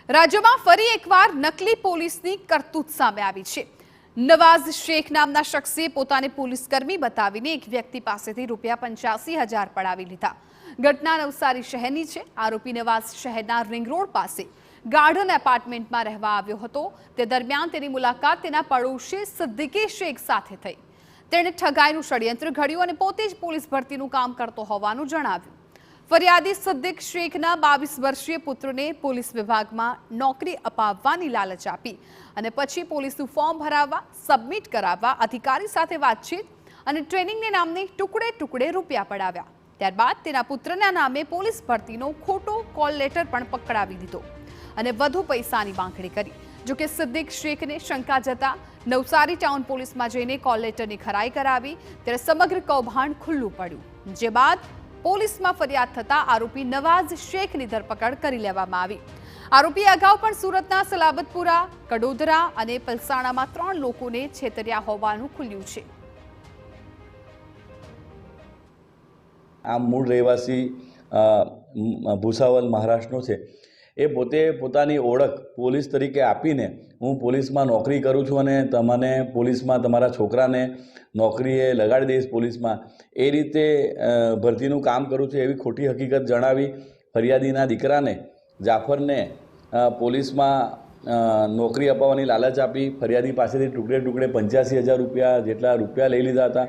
રાજ્યમાં ફરી એકવાર નકલી પોલીસની કરતૂત સામે આવી છે। નવાઝ શેખ નામના શખ્સે પોતાને પોલીસકર્મી બતાવીને એક વ્યક્તિ પાસેથી ₹85,000 પડાવી લીધા। ઘટના નવસારી શહેરની છે। આરોપી નવાઝ શહેરના રિંગ રોડ પાસે ગાર્ડન એપાર્ટમેન્ટમાં રહેવા આવ્યો હતો। તે દરમિયાન તેની મુલાકાત તેના પડોશી સિદ્દીકી શેખ સાથે થઈ। તેણે ઠગાઈનું ષડયંત્ર ઘડ્યું અને પોતે જ પોલીસ ભરતીનું કામ કરતો હોવાનું જણાવ્યું। ફરિયાદી સિદ્દીક શેખના 22 વર્ષીય પુત્રને પોલીસ વિભાગમાં નોકરી અપાવવાની લાલચ આપી અને પછી પોલીસનું ફોર્મ ભરાવવા, સબમિટ કરાવવા અધિકારી સાથે વાતચીત અને ટ્રેનિંગને નામને ટુકડે ટુકડે રૂપિયા પડાવ્યા। ત્યારબાદ તેના પુત્રના નામે પોલીસ ભરતીનો ખોટો કોલ લેટર પણ પકડાવી દીધો અને વધુ પૈસાની માંગણી કરી। જો કે સિદ્દીક શેખને શંકા જતા નવસારી ટાઉન પોલીસમાં જઈને કોલ લેટરની ખરાઈ કરાવી ત્યારે સમગ્ર કૌભાંડ ખુલ્લું પડ્યું। જે બાદ પોલીસમાં ફરિયાદ થતા આરોપી નવાઝ શેખની ધરપકડ કરી લેવામાં આવી। આરોપીએ અગાઉ પણ સુરતના સલાબતપુરા, કડોદરા અને પલસાણામાં 3 લોકોને છેતર્યા હોવાનું ખુલ્યું છે। આ મૂળ રહેવાસી ભૂસાવલ મહારાષ્ટ્રનો છે। એ પોતે પોતાની ઓળખ પોલીસ તરીકે આપીને હું પોલીસમાં નોકરી કરું છું અને તમને પોલીસમાં તમારા છોકરાને નોકરીએ લગાડી દઈશ પોલીસમાં, એ રીતે ભરતીનું કામ કરું છું એવી ખોટી હકીકત જણાવી ફરિયાદીના દીકરાને જાફરને પોલીસમાં નોકરી અપાવવાની લાલચ આપી ફરિયાદી પાસેથી ટુકડે ટુકડે ₹85,000 જેટલા રૂપિયા લઈ લીધા હતા।